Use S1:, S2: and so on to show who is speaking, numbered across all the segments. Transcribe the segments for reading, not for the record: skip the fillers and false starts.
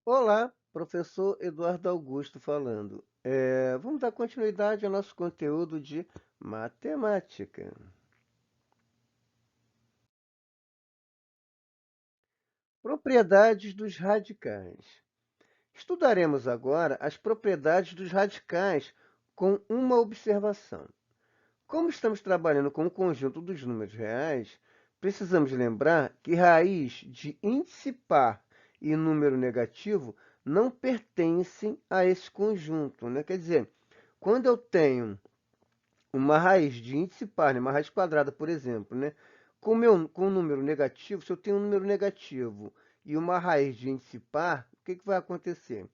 S1: Olá, professor Eduardo Augusto falando. Vamos dar continuidade ao nosso conteúdo de matemática. Propriedades dos radicais. Estudaremos agora as propriedades dos radicais com uma observação. Como estamos trabalhando com o conjunto dos números reais, precisamos lembrar que raiz de índice par e número negativo não pertencem a esse conjunto, né? Quer dizer, quando eu tenho uma raiz de índice par, né, uma raiz quadrada, por exemplo, né, com um número negativo, se eu tenho um número negativo e uma raiz de índice par, o que que vai acontecer?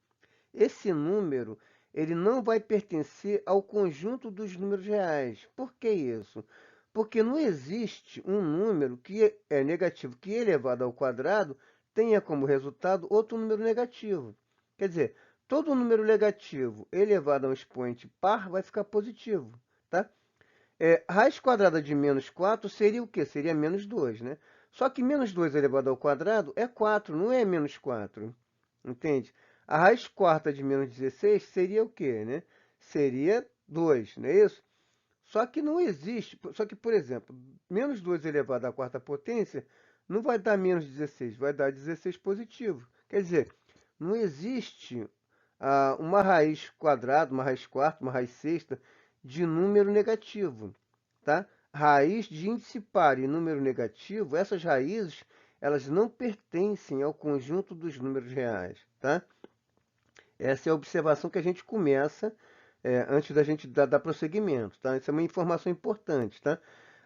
S1: Esse número ele não vai pertencer ao conjunto dos números reais. Por que isso? Porque não existe um número que é negativo que elevado ao quadrado tenha como resultado outro número negativo. Quer dizer, todo número negativo elevado a um expoente par vai ficar positivo, tá? Raiz quadrada de menos 4 seria o quê? Seria menos 2, né? Só que menos 2 elevado ao quadrado é 4, não é menos 4. Entende? A raiz quarta de menos 16 seria o quê, né? Seria 2, não é isso? Só que não existe. Só que, por exemplo, menos 2 elevado à quarta potência não vai dar menos 16, vai dar 16 positivo. Quer dizer, não existe uma raiz quadrada, uma raiz quarta, uma raiz sexta de número negativo, tá? Raiz de índice par e número negativo, essas raízes, elas não pertencem ao conjunto dos números reais, tá? Essa é a observação que a gente começa antes da gente dar prosseguimento, tá? Isso é uma informação importante, tá?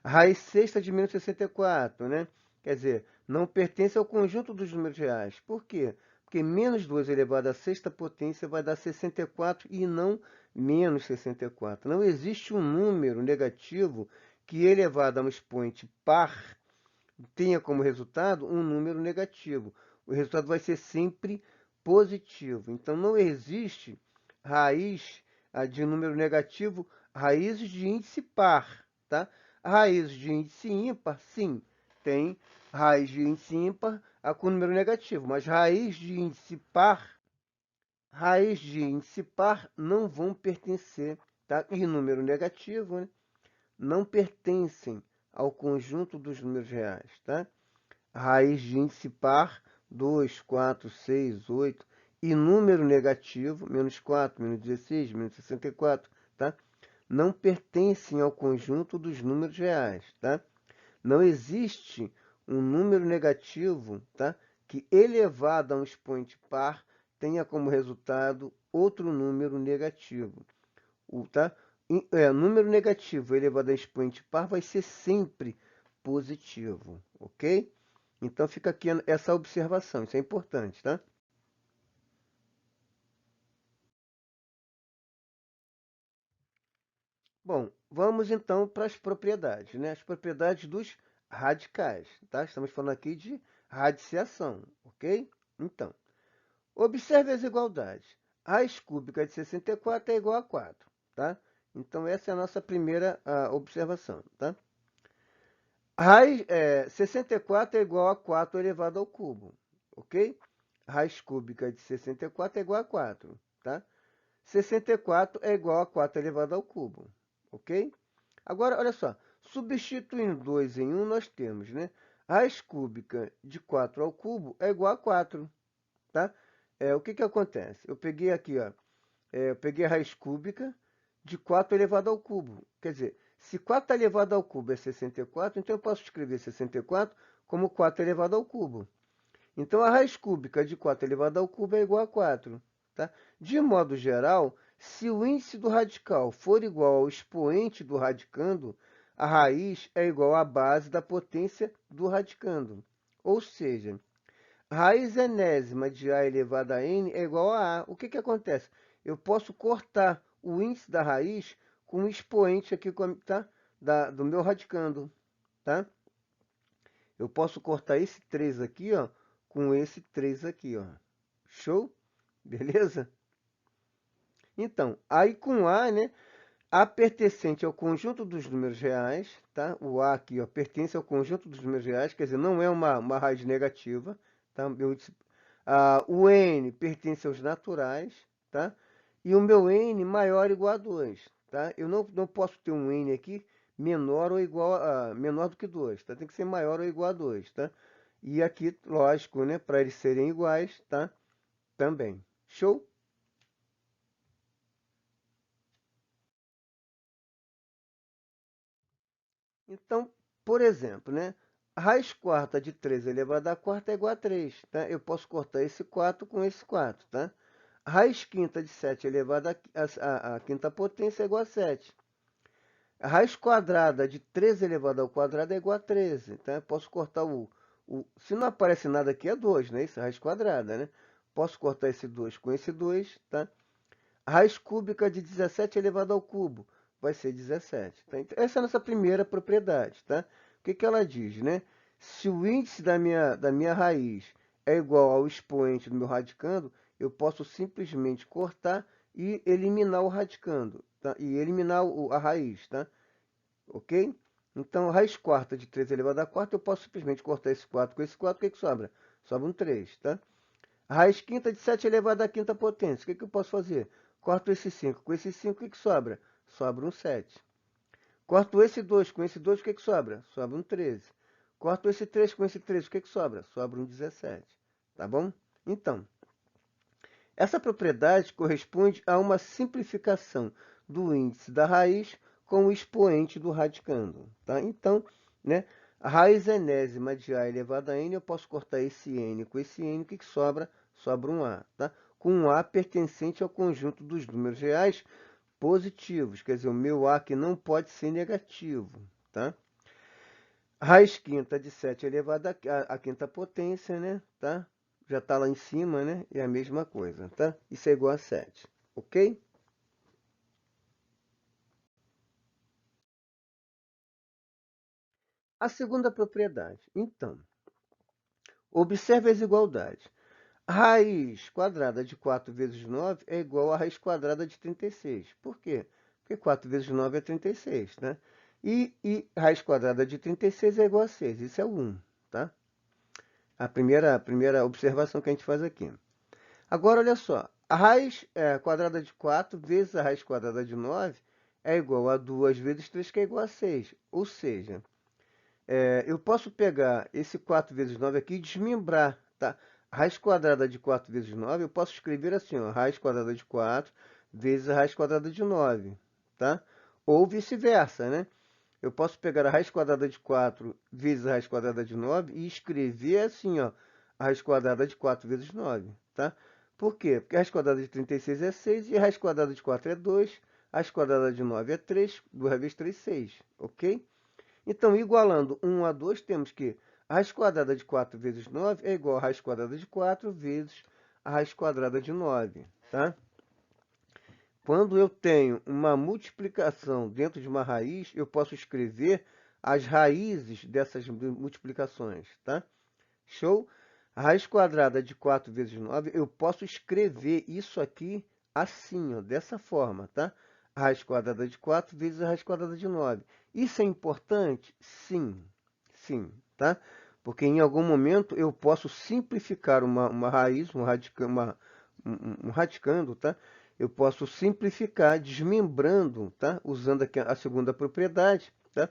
S1: A raiz sexta de menos 64, né? Quer dizer, não pertence ao conjunto dos números reais. Por quê? Porque menos 2 elevado à sexta potência vai dar 64 e não menos 64. Não existe um número negativo que elevado a um expoente par tenha como resultado um número negativo. O resultado vai ser sempre positivo. Então, não existe raiz de número negativo, raízes de índice par, tá? Raízes de índice ímpar, sim, tem raiz de índice ímpar com número negativo, mas raiz de índice par não vão pertencer, tá? E número negativo, né, não pertencem ao conjunto dos números reais, tá? Raiz de índice par, 2, 4, 6, 8, e número negativo, menos 4, menos 16, menos 64, tá? Não pertencem ao conjunto dos números reais, tá? Não existe um número negativo, tá? Que elevado a um expoente par tenha como resultado outro número negativo. Tá? Número negativo elevado a expoente par vai ser sempre positivo, ok? Então fica aqui essa observação, isso é importante, tá? Bom, vamos então para as propriedades, né? As propriedades dos radicais, tá? Estamos falando aqui de radiciação, ok? Então, observe as igualdades. Raiz cúbica de 64 é igual a 4, tá? Então essa é a nossa primeira observação, tá? 64 é igual a 4 elevado ao cubo, ok? Raiz cúbica de 64 é igual a 4, tá? 64 é igual a 4 elevado ao cubo, ok? Agora, olha só, substituindo 2 em 1, nós temos, né? Raiz cúbica de 4 ao cubo é igual a 4, tá? O que que acontece? Eu peguei aqui, ó, eu peguei a raiz cúbica de 4 elevado ao cubo. Quer dizer, se 4 elevado ao cubo é 64, então eu posso escrever 64 como 4 elevado ao cubo. Então, a raiz cúbica de 4 elevado ao cubo é igual a 4. Tá? De modo geral, se o índice do radical for igual ao expoente do radicando, a raiz é igual à base da potência do radicando. Ou seja, raiz enésima de a elevado a n é igual a A. O que que acontece? Eu posso cortar o índice da raiz com o expoente aqui, tá? Do meu radicando, tá? Eu posso cortar esse 3 aqui, ó, com esse 3 aqui, ó. Show? Beleza? Então, aí com A, né? A pertencente ao conjunto dos números reais, tá? O A aqui, ó, pertence ao conjunto dos números reais, quer dizer, não é uma raiz negativa, tá? O n pertence aos naturais, tá? E o meu n maior ou igual a 2, tá? Eu não posso ter um n aqui menor ou igual menor do que 2, tá? Tem que ser maior ou igual a 2, tá? E aqui, lógico, né, para eles serem iguais, tá? Também. Show? Então, por exemplo, né? A raiz quarta de 3 elevado a quarta é igual a 3, tá? Eu posso cortar esse 4 com esse 4, tá? A raiz quinta de 7 elevado à quinta potência é igual a 7. A raiz quadrada de 13 elevado ao quadrado é igual a 13, tá? Eu posso cortar se não aparece nada aqui é 2, né? Isso é raiz quadrada, né? Posso cortar esse 2 com esse 2, tá? A raiz cúbica de 17 elevado ao cubo vai ser 17. Tá? Então, essa é a nossa primeira propriedade. Tá? O que ela diz? Né? Se o índice da minha raiz é igual ao expoente do meu radicando, eu posso simplesmente cortar e eliminar o radicando. Tá? E eliminar a raiz. Tá? Ok? Então, a raiz quarta de 3 elevado a quarta, eu posso simplesmente cortar esse 4 com esse 4. O que sobra? Sobra um 3. Tá? A raiz quinta de 7 elevado à quinta potência. O que eu posso fazer? Corto esse 5 com esse 5, o que sobra? Sobra um 7. Corto esse 2 com esse 2, o que sobra? Sobra um 13. Corto esse 3 com esse 3, o que sobra? Sobra um 17. Tá bom? Então, essa propriedade corresponde a uma simplificação do índice da raiz com o expoente do radicando. Tá? Então, né, a raiz enésima de a elevado a n, eu posso cortar esse n com esse n, o que sobra? Sobra um a. Tá? Com um a pertencente ao conjunto dos números reais positivos, quer dizer, o meu a que não pode ser negativo. Tá? Raiz quinta de 7 elevado à quinta potência, né? Tá? Já está lá em cima, né? É a mesma coisa, tá? Isso é igual a 7, ok? A segunda propriedade. Então, observe as igualdades. Raiz quadrada de 4 vezes 9 é igual a raiz quadrada de 36. Por quê? Porque 4 vezes 9 é 36, né? E raiz quadrada de 36 é igual a 6. Isso é o 1, tá? A primeira observação que a gente faz aqui. Agora, olha só. A raiz quadrada de 4 vezes a raiz quadrada de 9 é igual a 2 vezes 3, que é igual a 6. Ou seja, eu posso pegar esse 4 vezes 9 aqui e desmembrar, tá? A raiz quadrada de 4 vezes 9, eu posso escrever assim, ó, raiz quadrada de 4 vezes a raiz quadrada de 9, tá? Ou vice-versa, né? Eu posso pegar a raiz quadrada de 4 vezes a raiz quadrada de 9 e escrever assim, ó, a raiz quadrada de 4 vezes 9, tá? Por quê? Porque a raiz quadrada de 36 é 6 e a raiz quadrada de 4 é 2, a raiz quadrada de 9 é 3, 2 vezes 3, 6, ok? Então, igualando 1 a 2, temos que a raiz quadrada de 4 vezes 9 é igual a raiz quadrada de 4 vezes a raiz quadrada de 9, tá? Quando eu tenho uma multiplicação dentro de uma raiz, eu posso escrever as raízes dessas multiplicações, tá? Show? A raiz quadrada de 4 vezes 9, eu posso escrever isso aqui assim, ó, dessa forma, tá? A raiz quadrada de 4 vezes a raiz quadrada de 9. Isso é importante? Sim, sim, tá? Porque em algum momento eu posso simplificar uma raiz, um radicando, tá? Eu posso simplificar desmembrando, tá? Usando aqui a segunda propriedade, tá?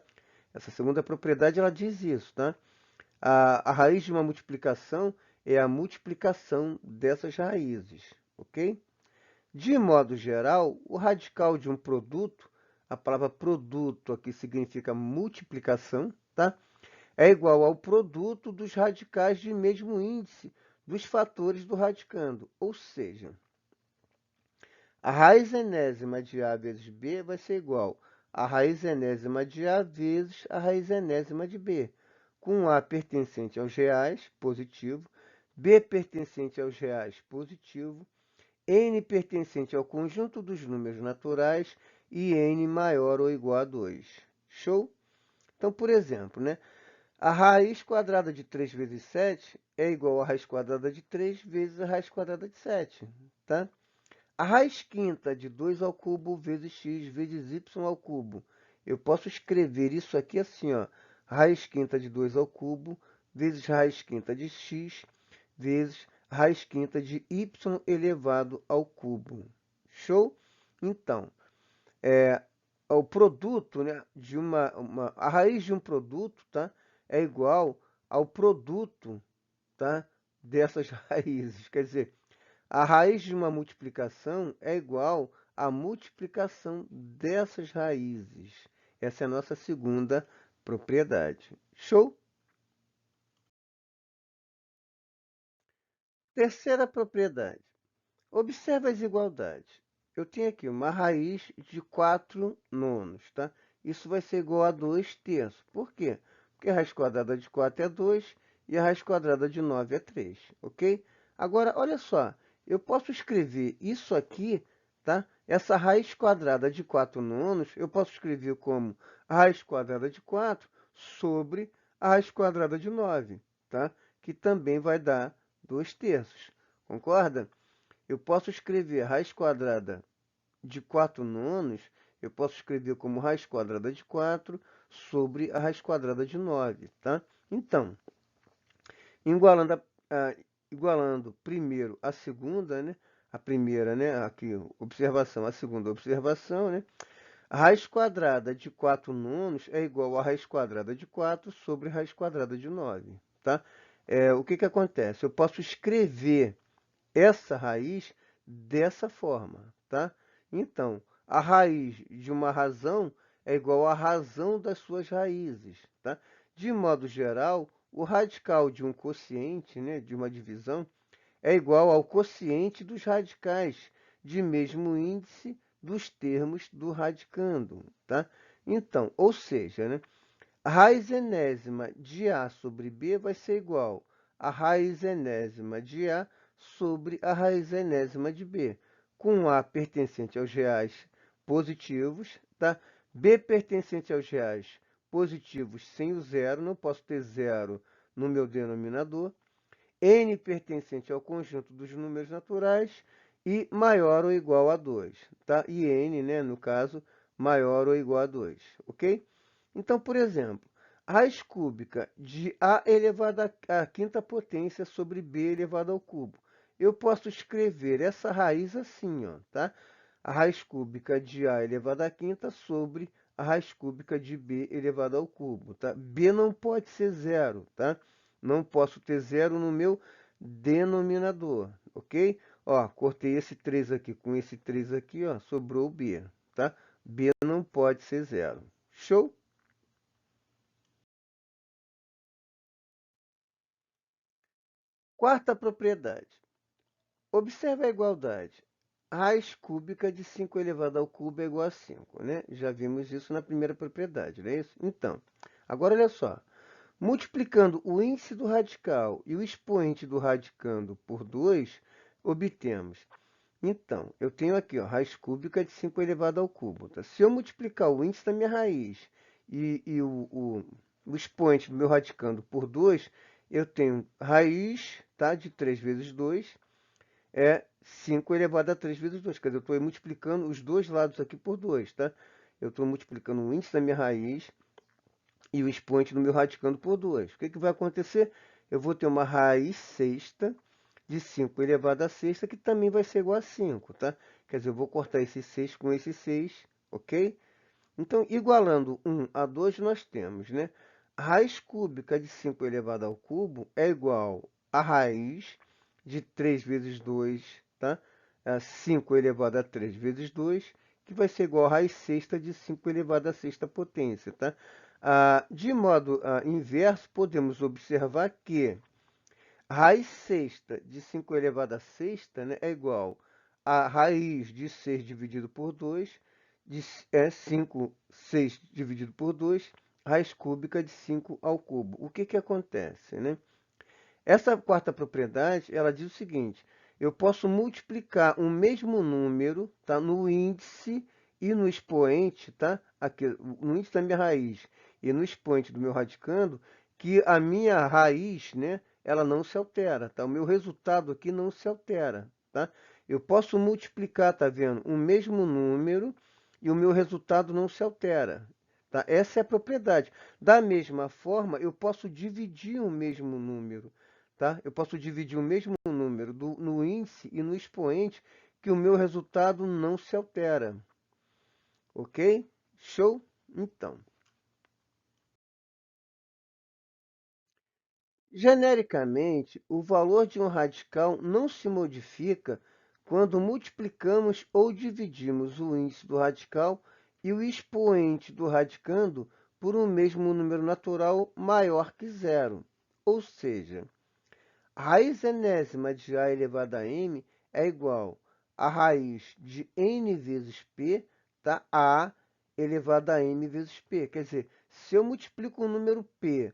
S1: Essa segunda propriedade ela diz isso, tá? A raiz de uma multiplicação é a multiplicação dessas raízes, ok? De modo geral, o radical de um produto, a palavra produto aqui significa multiplicação, tá? É igual ao produto dos radicais de mesmo índice dos fatores do radicando. Ou seja, a raiz enésima de A vezes B vai ser igual a raiz enésima de A vezes a raiz enésima de B, com A pertencente aos reais, positivo, B pertencente aos reais, positivo, N pertencente ao conjunto dos números naturais e N maior ou igual a 2. Show? Então, por exemplo, né? A raiz quadrada de 3 vezes 7 é igual a raiz quadrada de 3 vezes a raiz quadrada de 7, tá? A raiz quinta de 2 ao cubo vezes x vezes y ao cubo. Eu posso escrever isso aqui assim, ó. Raiz quinta de 2 ao cubo vezes raiz quinta de x vezes raiz quinta de y elevado ao cubo. Show? Então, o produto, né, de a raiz de um produto, tá, é igual ao produto, tá, dessas raízes. Quer dizer, a raiz de uma multiplicação é igual à multiplicação dessas raízes. Essa é a nossa segunda propriedade. Show? Terceira propriedade. Observe as igualdades. Eu tenho aqui uma raiz de 4 nonos, tá? Isso vai ser igual a 2 terços. Por quê? Porque a raiz quadrada de 4 é 2 e a raiz quadrada de 9 é 3, ok? Agora, olha só, eu posso escrever isso aqui, tá? Essa raiz quadrada de 4 nonos, eu posso escrever como a raiz quadrada de 4 sobre a raiz quadrada de 9, tá? Que também vai dar 2 terços, concorda? Eu posso escrever raiz quadrada de 4 nonos, eu posso escrever como raiz quadrada de 4 sobre a raiz quadrada de 9, tá? Então, igualando, igualando primeiro a segunda, né? A primeira, né? Aqui, observação, a segunda observação, né? A raiz quadrada de 4 nonos é igual a raiz quadrada de 4 sobre raiz quadrada de 9, tá? O que que acontece? Eu posso escrever essa raiz dessa forma, tá? Então, a raiz de uma razão é igual à razão das suas raízes, tá? De modo geral, o radical de um quociente, né, de uma divisão, é igual ao quociente dos radicais de mesmo índice dos termos do radicando, tá? Então, ou seja, né, a raiz enésima de A sobre B vai ser igual a raiz enésima de A sobre a raiz enésima de B, com A pertencente aos reais positivos, tá? B pertencente aos reais positivos sem o zero, não posso ter zero no meu denominador. N pertencente ao conjunto dos números naturais e maior ou igual a 2, tá? E N, né, no caso, maior ou igual a 2, ok? Então, por exemplo, raiz cúbica de A elevado à quinta potência sobre B elevado ao cubo. Eu posso escrever essa raiz assim, ó, tá? A raiz cúbica de A elevado à quinta sobre a raiz cúbica de B elevado ao cubo, tá? B não pode ser zero, tá? Não posso ter zero no meu denominador, ok? Ó, cortei esse 3 aqui com esse 3 aqui, ó, sobrou o B, tá? B não pode ser zero. Show? Quarta propriedade. Observe a igualdade. Raiz cúbica de 5 elevado ao cubo é igual a 5, né? Já vimos isso na primeira propriedade, não é isso? Então, agora olha só. Multiplicando o índice do radical e o expoente do radicando por 2, obtemos. Então, eu tenho aqui, ó, raiz cúbica de 5 elevado ao cubo. Tá? Se eu multiplicar o índice da minha raiz e o expoente do meu radicando por 2, eu tenho raiz, tá, de 3 vezes 2 é 5 elevado a 3 vezes 2. Quer dizer, eu estou multiplicando os dois lados aqui por 2, tá? Eu estou multiplicando o índice da minha raiz e o expoente do meu radicando por 2. O que que vai acontecer? Eu vou ter uma raiz sexta de 5 elevado a sexta, que também vai ser igual a 5, tá? Quer dizer, eu vou cortar esse 6 com esse 6, ok? Então, igualando 1 a 2, nós temos, né? A raiz cúbica de 5 elevado ao cubo é igual a raiz de 3 vezes 2, tá? 5 elevado a 3 vezes 2, que vai ser igual a raiz sexta de 5 elevado a sexta potência, tá? De modo inverso, podemos observar que raiz sexta de 5 elevado a sexta, né, é igual a raiz de 6 dividido por 2, é 5, 6 dividido por 2, raiz cúbica de 5 ao cubo. O que que acontece, né? Essa quarta propriedade, ela diz o seguinte: eu posso multiplicar um mesmo número, tá, no índice e no expoente, tá? Aqui, no índice da minha raiz e no expoente do meu radicando, que a minha raiz, né, ela não se altera, tá? O meu resultado aqui não se altera, tá? Eu posso multiplicar, tá vendo? Um mesmo número e o meu resultado não se altera, tá? Essa é a propriedade. Da mesma forma, eu posso dividir o mesmo número. tá? Eu posso dividir o mesmo número no índice e no expoente, que o meu resultado não se altera. Ok? Show? Então, genericamente, o valor de um radical não se modifica quando multiplicamos ou dividimos o índice do radical e o expoente do radicando por um mesmo número natural maior que zero. Ou seja, a raiz enésima de a elevado a m é igual à raiz de n vezes p, tá? A elevado a m vezes p. Quer dizer, se eu multiplico o número p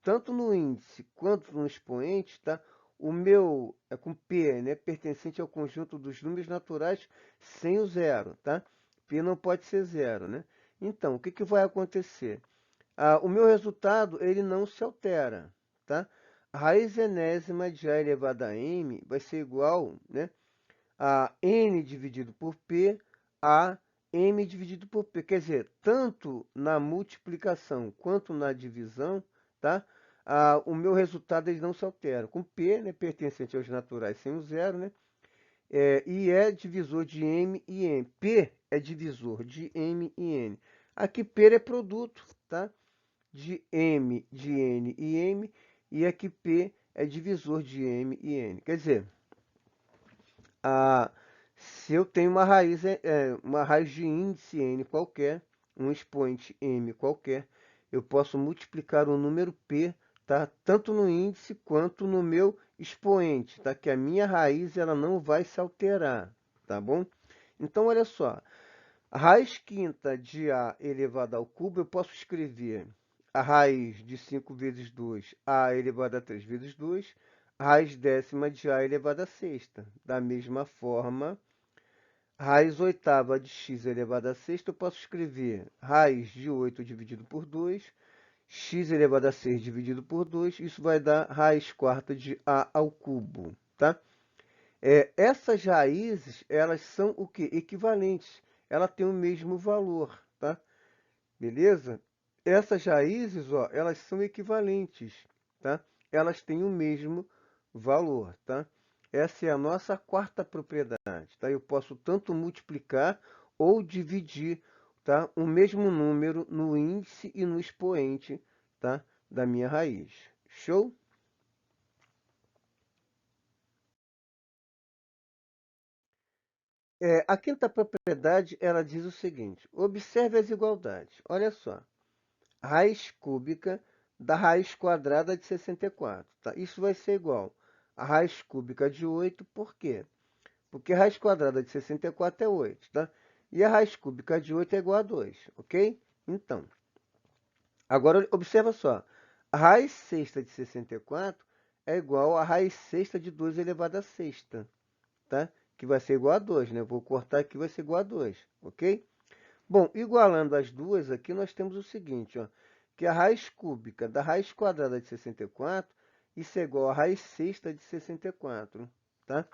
S1: tanto no índice quanto no expoente, tá? O meu é com P, né? Pertencente ao conjunto dos números naturais sem o zero, tá? P não pode ser zero, né? Então, o que que vai acontecer? O meu resultado, ele não se altera, tá? A raiz enésima de a elevado a m vai ser igual, né, a n dividido por p a m dividido por p. Quer dizer, tanto na multiplicação quanto na divisão, tá? O meu resultado eles não se altera. Com p, né, pertencente aos naturais sem o zero, né? E é divisor de m e n. P é divisor de m e n. Aqui P é produto, tá? De n e m. E aqui P é divisor de m e n. Quer dizer, a, se eu tenho uma raiz de índice n qualquer, um expoente m qualquer, eu posso multiplicar o número p, tá? Tanto no índice quanto no meu expoente, tá? Que a minha raiz ela não vai se alterar, tá bom? Então, olha só, a raiz quinta de a elevado ao cubo, eu posso escrever a raiz de 5 vezes 2, a elevado a 3 vezes 2, a raiz décima de a elevado a sexta. Da mesma forma, raiz oitava de x elevado a sexta, eu posso escrever raiz de 8 dividido por 2, x elevado a 6 dividido por 2, isso vai dar raiz quarta de a ao cubo, tá? Essas raízes, elas são o quê? Equivalentes. Ela tem o mesmo valor, tá? Beleza? Essas raízes, ó, elas são equivalentes, tá? Elas têm o mesmo valor, tá? Essa é a nossa quarta propriedade, tá? Eu posso tanto multiplicar ou dividir, tá? O mesmo número no índice e no expoente, tá? Da minha raiz. Show? A quinta propriedade, ela diz o seguinte: observe as igualdades. Olha só, raiz cúbica da raiz quadrada de 64. Tá? Isso vai ser igual a raiz cúbica de 8. Por quê? Porque a raiz quadrada de 64 é 8. Tá? E a raiz cúbica de 8 é igual a 2. Ok? Então, agora observa só. A raiz sexta de 64 é igual a raiz sexta de 2 elevado a sexta. Tá? Que vai ser igual a 2, né? Vou cortar aqui, vai ser igual a 2, ok? Bom, igualando as duas aqui, nós temos o seguinte, ó, que a raiz cúbica da raiz quadrada de 64, isso é igual a raiz sexta de 64, tá?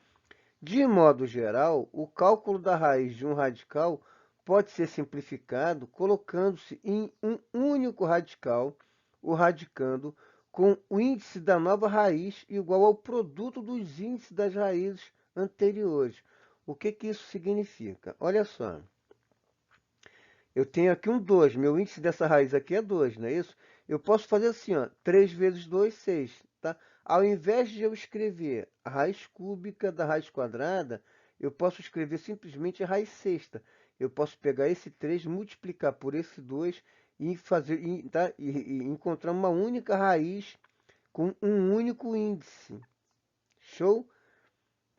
S1: De modo geral, o cálculo da raiz de um radical pode ser simplificado colocando-se em um único radical, o radicando, com o índice da nova raiz igual ao produto dos índices das raízes anteriores. O que que isso significa? Olha só. Eu tenho aqui um 2. Meu índice dessa raiz aqui é 2, não é isso? Eu posso fazer assim, ó, 3 vezes 2, 6, tá? Ao invés de eu escrever a raiz cúbica da raiz quadrada, eu posso escrever simplesmente a raiz sexta. Eu posso pegar esse 3, multiplicar por esse 2 e fazer, tá? E encontrar uma única raiz com um único índice. Show?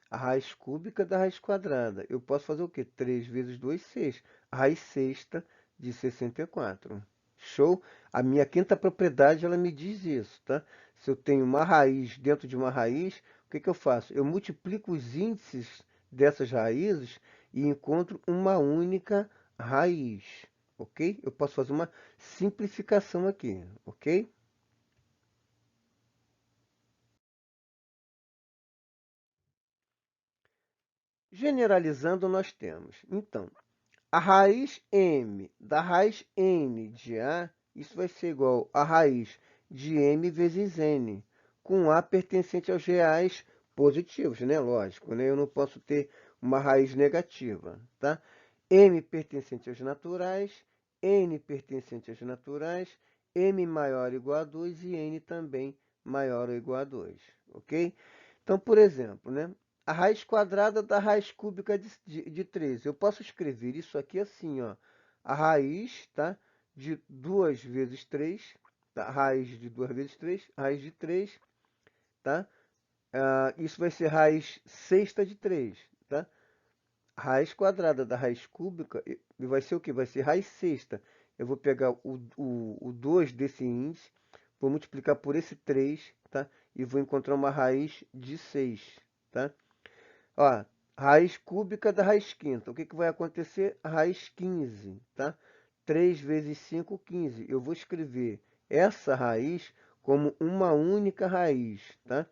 S1: A raiz cúbica da raiz quadrada. Eu posso fazer o quê? 3 vezes 2, 6. A raiz sexta de 64. Show? A minha quinta propriedade, ela me diz isso, tá? Se eu tenho uma raiz dentro de uma raiz, o que que eu faço? Eu multiplico os índices dessas raízes e encontro uma única raiz, ok? Eu posso fazer uma simplificação aqui, ok? Generalizando, nós temos, então, a raiz m da raiz n de a, isso vai ser igual a raiz de m vezes n, com A pertencente aos reais positivos, né? Lógico, né? Eu não posso ter uma raiz negativa, tá? M pertencente aos naturais, N pertencente aos naturais, M maior ou igual a 2 e N também maior ou igual a 2, ok? Então, por exemplo, né? A raiz quadrada da raiz cúbica de 13. Eu posso escrever isso aqui assim, ó. A raiz, tá? De 2 vezes 3, tá? Raiz de 2 vezes 3, raiz de 3, tá? Isso vai ser raiz sexta de 3, tá? Raiz quadrada da raiz cúbica vai ser o quê? Vai ser raiz sexta. Eu vou pegar o 2 desse índice, vou multiplicar por esse 3, tá? E vou encontrar uma raiz de 6, tá? Ó, raiz cúbica da raiz quinta. O que vai acontecer? Raiz 15, tá? 3 vezes 5, 15. Eu vou escrever essa raiz como uma única raiz, tá?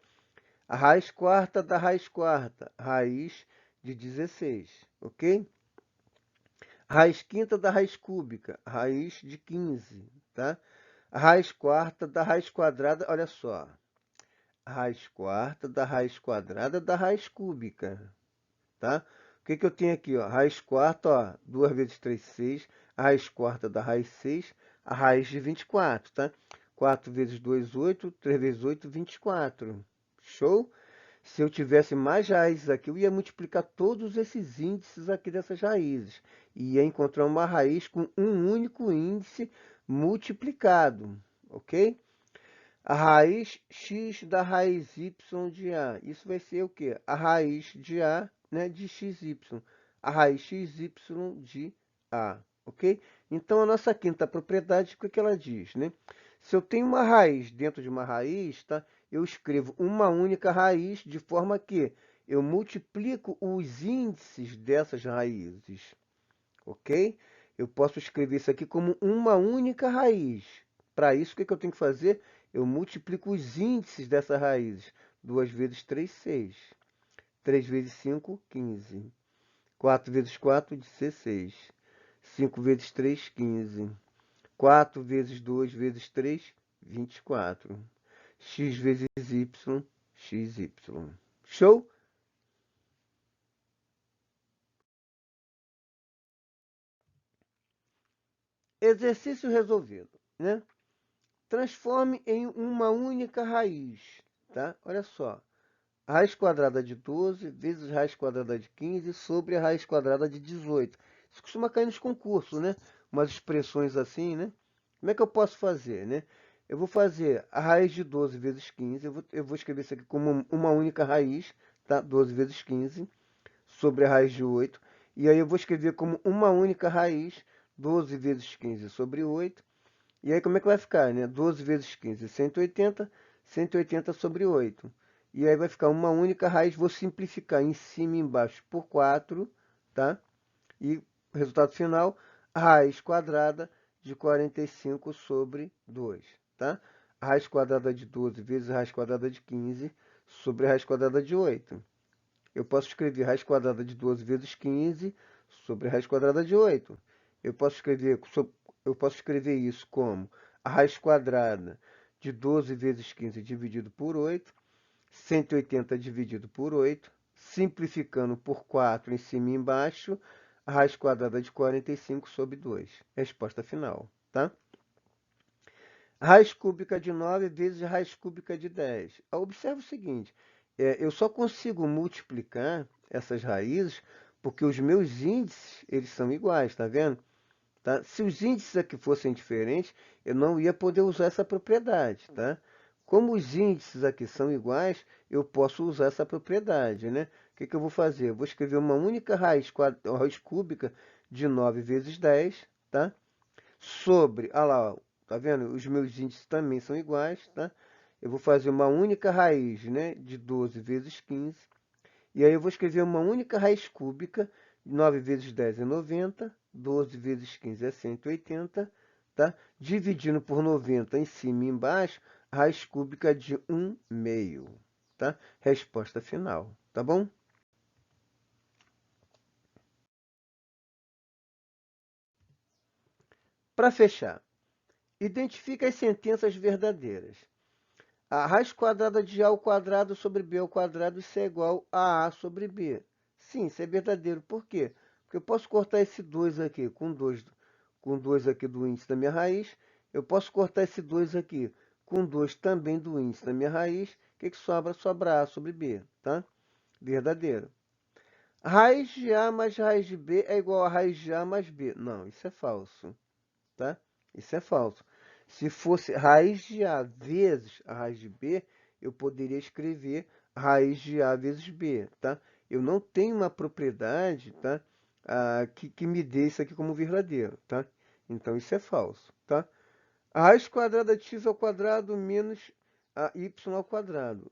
S1: A raiz quarta da raiz quarta, raiz de 16, ok? Raiz quinta da raiz cúbica, raiz de 15, tá? A raiz quarta da raiz quadrada, olha só. Raiz quarta da raiz quadrada da raiz cúbica, tá? O que eu tenho aqui, ó? Raiz quarta, ó, 2 vezes 3, 6. A raiz quarta da raiz 6, a raiz de 24, tá? 4 vezes 2, 8. 3 vezes 8, 24. Show? Se eu tivesse mais raízes aqui, eu ia multiplicar todos esses índices aqui dessas raízes. E ia encontrar uma raiz com um único índice multiplicado, ok? A raiz x da raiz y de A. Isso vai ser o quê? A raiz de A, né, de xy. A raiz xy de A, ok? Então, a nossa quinta propriedade, o que ela diz, né? Se eu tenho uma raiz dentro de uma raiz, tá? Eu escrevo uma única raiz de forma que eu multiplico os índices dessas raízes, ok? Eu posso escrever isso aqui como uma única raiz. Para isso, o que eu tenho que fazer? Eu multiplico os índices dessas raízes. 2 vezes 3, 6. 3 vezes 5, 15. 4 vezes 4, 16. 5 vezes 3, 15. 4 vezes 2 vezes 3, 24. X vezes y, xy. Show? Exercício resolvido, né? Transforme em uma única raiz, tá? Olha só. Raiz quadrada de 12 vezes raiz quadrada de 15 sobre a raiz quadrada de 18. Isso costuma cair nos concursos, né? Umas expressões assim, né? Como é que eu posso fazer, né? Eu vou fazer a raiz de 12 vezes 15. Eu vou escrever isso aqui como uma única raiz, tá? 12 vezes 15 sobre a raiz de 8. E aí eu vou escrever como uma única raiz 12 vezes 15 sobre 8. E aí como é que vai ficar, né? 12 vezes 15, 180. 180 sobre 8. E aí vai ficar uma única raiz. Vou simplificar em cima e embaixo por 4, tá? E o resultado final, raiz quadrada de 45 sobre 2, tá? A raiz quadrada de 12 vezes a raiz quadrada de 15 sobre a raiz quadrada de 8. Eu posso escrever raiz quadrada de 12 vezes 15 sobre a raiz quadrada de 8. Eu posso escrever isso como a raiz quadrada de 12 vezes 15 dividido por 8, 180 dividido por 8, simplificando por 4 em cima e embaixo, a raiz quadrada de 45 sobre 2. Resposta final, tá? Raiz cúbica de 9 vezes raiz cúbica de 10. Observe o seguinte, eu só consigo multiplicar essas raízes porque os meus índices eles são iguais, tá vendo? Tá? Se os índices aqui fossem diferentes, eu não ia poder usar essa propriedade, tá? Como os índices aqui são iguais, eu posso usar essa propriedade, né? O que eu vou fazer? Eu vou escrever uma única raiz cúbica de 9 vezes 10, tá? Sobre, olha lá, ó, tá vendo? Os meus índices também são iguais, tá? Eu vou fazer uma única raiz, né, de 12 vezes 15. E aí eu vou escrever uma única raiz cúbica. 9 vezes 10 é 90. 12 vezes 15 é 180. Tá? Dividindo por 90 em cima e embaixo, raiz cúbica de 1/2. Tá? Resposta final. Tá bom? Para fechar, identifique as sentenças verdadeiras. A raiz quadrada de A ao quadrado sobre B ao quadrado, isso é igual a sobre B. Sim, isso é verdadeiro. Por quê? Porque eu posso cortar esse 2 aqui com 2 aqui do índice da minha raiz. Eu posso cortar esse 2 aqui com 2 também do índice da minha raiz. O que que sobra? Sobra A sobre B, tá? Verdadeiro. Raiz de A mais raiz de B é igual a raiz de A mais B. Não, isso é falso, tá? Isso é falso. Se fosse raiz de A vezes a raiz de B, eu poderia escrever raiz de A vezes B, tá? Eu não tenho uma propriedade, tá? Que me dê isso aqui como verdadeiro, tá? Então isso é falso, tá? A raiz quadrada de x ao quadrado menos a y ao quadrado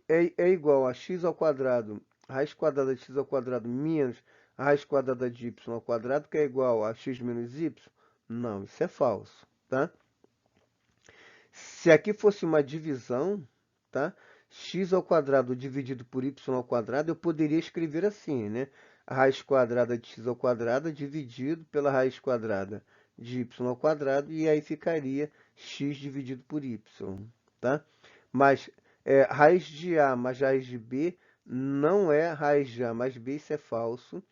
S1: é igual a x ao quadrado, raiz quadrada de x ao quadrado menos a raiz quadrada de y ao quadrado, que é igual a x menos y? Não, isso é falso, tá? Se aqui fosse uma divisão, tá? X ao quadrado dividido por y ao quadrado, eu poderia escrever assim, né? A raiz quadrada de x ao quadrado dividido pela raiz quadrada de y ao quadrado, e aí ficaria x dividido por y, tá? Mas raiz de A mais raiz de B não é raiz de A mais B, isso é falso.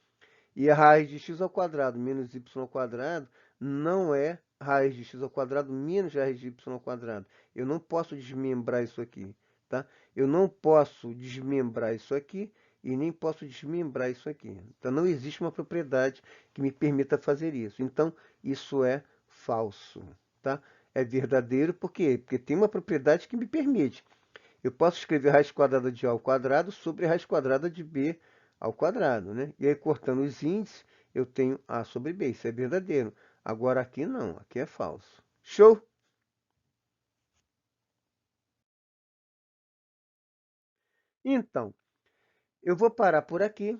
S1: E a raiz de x ao quadrado menos y ao quadrado não é raiz de x ao quadrado menos raiz de y ao quadrado. Eu não posso desmembrar isso aqui, tá? Eu não posso desmembrar isso aqui e nem posso desmembrar isso aqui. Então, não existe uma propriedade que me permita fazer isso. Então, isso é falso, tá? É verdadeiro por quê? Porque tem uma propriedade que me permite. Eu posso escrever raiz quadrada de A ao quadrado sobre raiz quadrada de B ao quadrado, né? E aí, cortando os índices, eu tenho A sobre B. Isso é verdadeiro. Agora, aqui não. Aqui é falso. Show? Então, eu vou parar por aqui.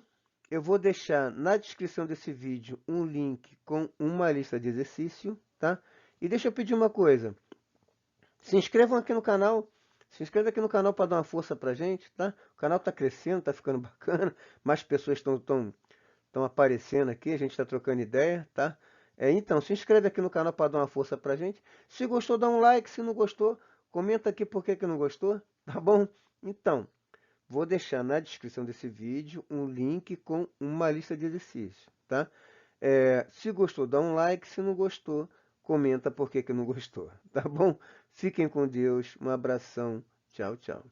S1: Eu vou deixar na descrição desse vídeo um link com uma lista de exercício, tá? E deixa eu pedir uma coisa. Se inscrevam aqui no canal. Se inscreva aqui no canal para dar uma força pra gente, tá? O canal tá crescendo, tá ficando bacana. Mais pessoas estão aparecendo aqui, a gente está trocando ideia, tá? Então, se inscreve aqui no canal para dar uma força pra gente. Se gostou, dá um like. Se não gostou, comenta aqui por que não gostou, tá bom? Então, vou deixar na descrição desse vídeo um link com uma lista de exercícios, tá? Se gostou, dá um like. Se não gostou, comenta por que não gostou, tá bom? Fiquem com Deus. Um abração. Tchau, tchau.